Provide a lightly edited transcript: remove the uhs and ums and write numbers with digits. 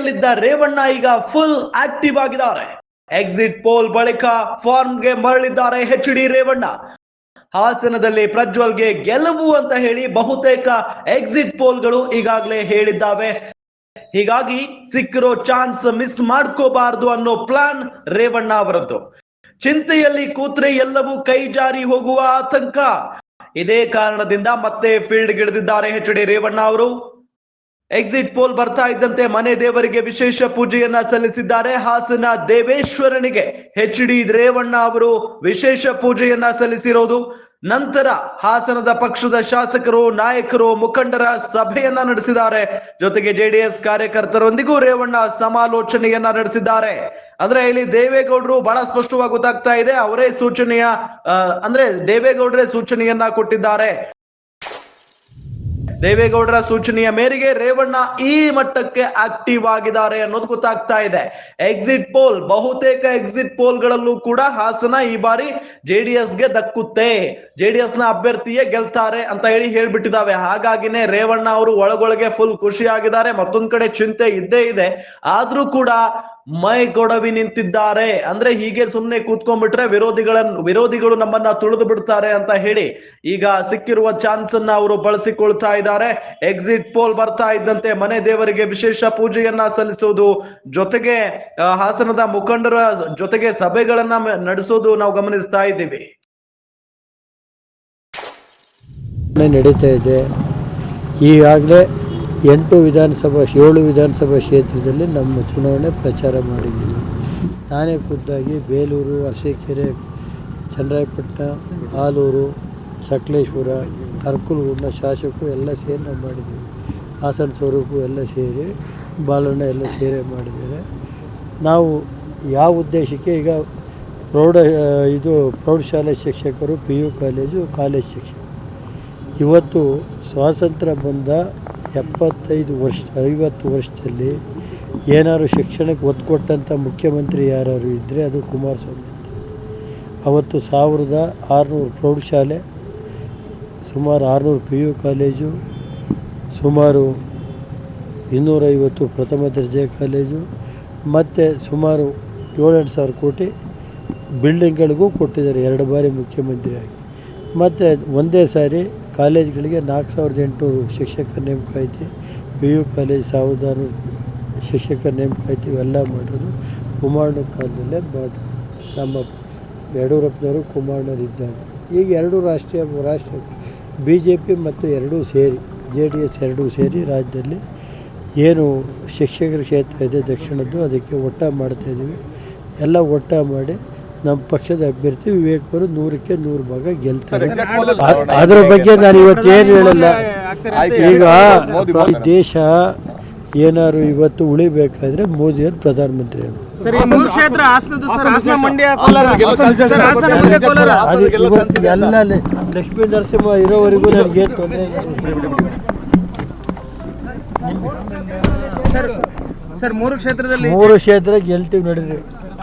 ಚಿಂತೆಯಲ್ಲಿದ್ದ ರೇವಣ್ಣ ಈಗ full active ಆಗಿದ್ದಾರೆ. Exit poll ಬಳಿಕ ಫಾರ್ಮ್ಗೆ ಮರಳಿದ್ದಾರೆ ಎಚ್.ಡಿ. ರೇವಣ್ಣ. ಹಾಸನದಲ್ಲಿ ಪ್ರಜ್ವಲ್ಗೆ ಗೆಲುವು ಅಂತ ಹೇಳಿ ಬಹುತೇಕ ಎಕ್ಸಿಟ್ ಪೋಲ್ಗಳು ಈಗಾಗಲೇ ಹೇಳಿದ್ದಾವೆ. ಹೀಗಾಗಿ ಸಿಕ್ಕಿರೋ ಚಾನ್ಸ್ ಮಿಸ್ ಮಾಡ್ಕೋಬಾರದು ಅನ್ನೋ ಪ್ಲಾನ್ ರೇವಣ್ಣ ಅವರದ್ದು. ಚಿಂತೆಯಲ್ಲಿ ಕೂತ್ರೆ ಎಲ್ಲವೂ ಕೈ ಜಾರಿ ಹೋಗುವ ಆತಂಕ. ಇದೇ ಕಾರಣದಿಂದ ಮತ್ತೆ ಫೀಲ್ಡ್ಗಿಳಿದಿದ್ದಾರೆ ಎಚ್.ಡಿ. ರೇವಣ್ಣ ಅವರು. ಎಕ್ಸಿಟ್ ಪೋಲ್ ಬರ್ತಾ ಇದ್ದಂತೆ ಮನೆ ದೇವರಿಗೆ ವಿಶೇಷ ಪೂಜೆಯನ್ನ ಸಲ್ಲಿಸಿದ್ದಾರೆ. ಹಾಸನ ದೇವೇಶ್ವರನಿಗೆ ಎಚ್.ಡಿ. ರೇವಣ್ಣ ಅವರು ವಿಶೇಷ ಪೂಜೆಯನ್ನ ಸಲ್ಲಿಸಿರೋದು. ನಂತರ ಹಾಸನದ ಪಕ್ಷದ ಶಾಸಕರು, ನಾಯಕರು, ಮುಖಂಡರ ಸಭೆಯನ್ನ ನಡೆಸಿದ್ದಾರೆ. ಜೊತೆಗೆ ಜೆಡಿಎಸ್ ಕಾರ್ಯಕರ್ತರೊಂದಿಗೂ ರೇವಣ್ಣ ಸಮಾಲೋಚನೆಯನ್ನ ನಡೆಸಿದ್ದಾರೆ. ಅಂದ್ರೆ ಇಲ್ಲಿ ದೇವೇಗೌಡರು ಬಹಳ ಸ್ಪಷ್ಟವಾಗಿ ಗೊತ್ತಾಗ್ತಾ ಇದೆ, ಅವರೇ ದೇವೇಗೌಡರೇ ಸೂಚನೆಯನ್ನ ಕೊಟ್ಟಿದ್ದಾರೆ. ದೇವೇಗೌಡರ ಸೂಚನೆಯ ಮೇರೆಗೆ ರೇವಣ್ಣ ಈ ಮಟ್ಟಕ್ಕೆ ಆಕ್ಟಿವ್ ಆಗಿದ್ದಾರೆ ಅನ್ನೋದು ಗೊತ್ತಾಗ್ತಾ ಇದೆ. ಎಕ್ಸಿಟ್ ಪೋಲ್, ಬಹುತೇಕ ಎಕ್ಸಿಟ್ ಪೋಲ್ಗಳಲ್ಲೂ ಕೂಡ ಹಾಸನ ಈ ಬಾರಿ ಜೆಡಿಎಸ್ಗೆ ದಕ್ಕುತ್ತೆ, ಜೆಡಿಎಸ್ ನ ಅಭ್ಯರ್ಥಿಯೇ ಗೆಲ್ತಾರೆ ಅಂತ ಹೇಳ್ಬಿಟ್ಟಿದ್ದಾವೆ. ಹಾಗಾಗಿನೇ ರೇವಣ್ಣ ಅವರು ಒಳಗೊಳಗೆ ಫುಲ್ ಖುಷಿ ಆಗಿದ್ದಾರೆ. ಮತ್ತೊಂದ್ ಕಡೆ ಚಿಂತೆ ಇದ್ದೇ ಇದೆ, ಆದ್ರೂ ಕೂಡ ಮೈ ಕೊಡವಿ ನಿಂತಿದ್ದಾರೆ. ಅಂದ್ರೆ ಹೀಗೆ ಸುಮ್ನೆ ಕೂತ್ಕೊಂಡ್ಬಿಟ್ರೆ ವಿರೋಧಿಗಳು ನಮ್ಮನ್ನ ತುಳಿದು ಬಿಡ್ತಾರೆ ಅಂತ ಹೇಳಿ ಈಗ ಸಿಕ್ಕಿರುವ ಚಾನ್ಸ್ ಅನ್ನ ಅವರು ಬಳಸಿಕೊಳ್ತಾ ಇದ್ದಾರೆ. ಎಕ್ಸಿಟ್ ಪೋಲ್ ಬರ್ತಾ ಇದ್ದಂತೆ ಮನೆ ದೇವರಿಗೆ ವಿಶೇಷ ಪೂಜೆಯನ್ನ ಸಲ್ಲಿಸೋದು, ಜೊತೆಗೆ ಹಾಸನದ ಮುಖಂಡರ ಜೊತೆಗೆ ಸಭೆಗಳನ್ನ ನಡೆಸೋದು ನಾವು ಗಮನಿಸ್ತಾ ಇದ್ದೀವಿ. ನಡೀತಾ ಇದೆ. ಈಗಾಗಲೇ 7 ವಿಧಾನಸಭಾ ಕ್ಷೇತ್ರದಲ್ಲಿ ನಮ್ಮ ಚುನಾವಣೆ ಪ್ರಚಾರ ಮಾಡಿದ್ದೀನಿ. ನಾನೇ ಖುದ್ದಾಗಿ ಬೇಲೂರು, ಅರಸೀಕೆರೆ, ಚನ್ನರಾಯಪಟ್ಟಣ, ಆಲೂರು, ಸಕಲೇಶ್ಪುರ, ಅರಕಲಗೂಡಿನ ಶಾಸಕರು ಎಲ್ಲ ಸೇರಿ ನಾವು ಮಾಡಿದ್ದೀವಿ. ಹಾಸನ ಸ್ವರೂಪು ಎಲ್ಲ ಸೇರಿ, ಬಾಲಣ್ಣ ಎಲ್ಲ ಸೇರಿ ಮಾಡಿದ್ದಾರೆ. ನಾವು ಯಾವ ಉದ್ದೇಶಕ್ಕೆ ಈಗ ಪ್ರೌಢಶಾಲೆ ಶಿಕ್ಷಕರು, PU ಕಾಲೇಜ್ ಶಿಕ್ಷಕರು ಇವತ್ತು ಸ್ವಾತಂತ್ರ್ಯ ಬಂದ 75 ವರ್ಷ 50 ವರ್ಷದಲ್ಲಿ ಏನಾದ್ರು ಶಿಕ್ಷಣಕ್ಕೆ ಒತ್ತು ಕೊಟ್ಟಂಥ ಮುಖ್ಯಮಂತ್ರಿ ಯಾರು ಇದ್ದರೆ ಅದು ಕುಮಾರಸ್ವಾಮಿ ಅಂತ. ಅವತ್ತು 1600 ಪ್ರೌಢಶಾಲೆ, ಸುಮಾರು 600 PU ಕಾಲೇಜು, ಸುಮಾರು 250 ಪ್ರಥಮ ದರ್ಜೆ ಕಾಲೇಜು ಮತ್ತು ಸುಮಾರು 7-8 ಸಾವಿರ ಕೋಟಿ ಬಿಲ್ಡಿಂಗ್ಗಳಿಗೂ ಕೊಟ್ಟಿದ್ದಾರೆ 2 ಬಾರಿ ಮುಖ್ಯಮಂತ್ರಿಯಾಗಿ. ಮತ್ತು ಒಂದೇ ಸಾರಿ ಕಾಲೇಜ್ಗಳಿಗೆ 4800 ಶಿಕ್ಷಕರ ನೇಮಕ ಐತಿ, PU ಕಾಲೇಜ್ 1600 ಶಿಕ್ಷಕರ ನೇಮಕ ಐತಿ. ಇವೆಲ್ಲ ಮಾಡಿರೋದು ಕುಮಾರಣ್ಣ ಕಾಲದಲ್ಲೇ ಮಾಡಿ ನಮ್ಮ ಯಡಿಯೂರಪ್ಪನವರು ಕುಮಾರಣ್ಣರಿದ್ದಾಗ. ಈಗ 2 ರಾಷ್ಟ್ರೀಯ BJP ಮತ್ತು 2 ಸೇರಿ JDS 2 ಸೇರಿ ರಾಜ್ಯದಲ್ಲಿ ಏನು ಶಿಕ್ಷಕರ ಕ್ಷೇತ್ರ ಇದೆ ದಕ್ಷಿಣದ್ದು, ಅದಕ್ಕೆ ಒಟ್ಟ ಮಾಡ್ತಾಯಿದ್ದೀವಿ. ಎಲ್ಲ ಒಟ್ಟ ಮಾಡಿ ನಮ್ಮ ಪಕ್ಷದ ಅಭ್ಯರ್ಥಿ ವಿವೇಕ್ ಅವರು 100ಕ್ಕೆ 100 ಭಾಗ ಗೆಲ್ತಾರೆ. ಅದರ ಬಗ್ಗೆ ನಾನು ಇವತ್ತು ಏನು ಹೇಳಲ್ಲ. ಈಗ ಈ ದೇಶ ಏನಾದ್ರು ಇವತ್ತು ಉಳಿಬೇಕಾದ್ರೆ ಮೋದಿಯವರು ಪ್ರಧಾನಮಂತ್ರಿ ಅವರು. ಅದು ಇವತ್ತು ಎಲ್ಲ ಲಕ್ಷ್ಮೀ ನರಸಿಂಹ ಇರೋವರೆಗೂ ನನಗೆ ತೊಂದರೆ ಸರ್ 3 ಕ್ಷೇತ್ರದಲ್ಲಿ 3 ಕ್ಷೇತ್ರ ಗೆಲ್ತೀವಿ ನಡೀರಿ.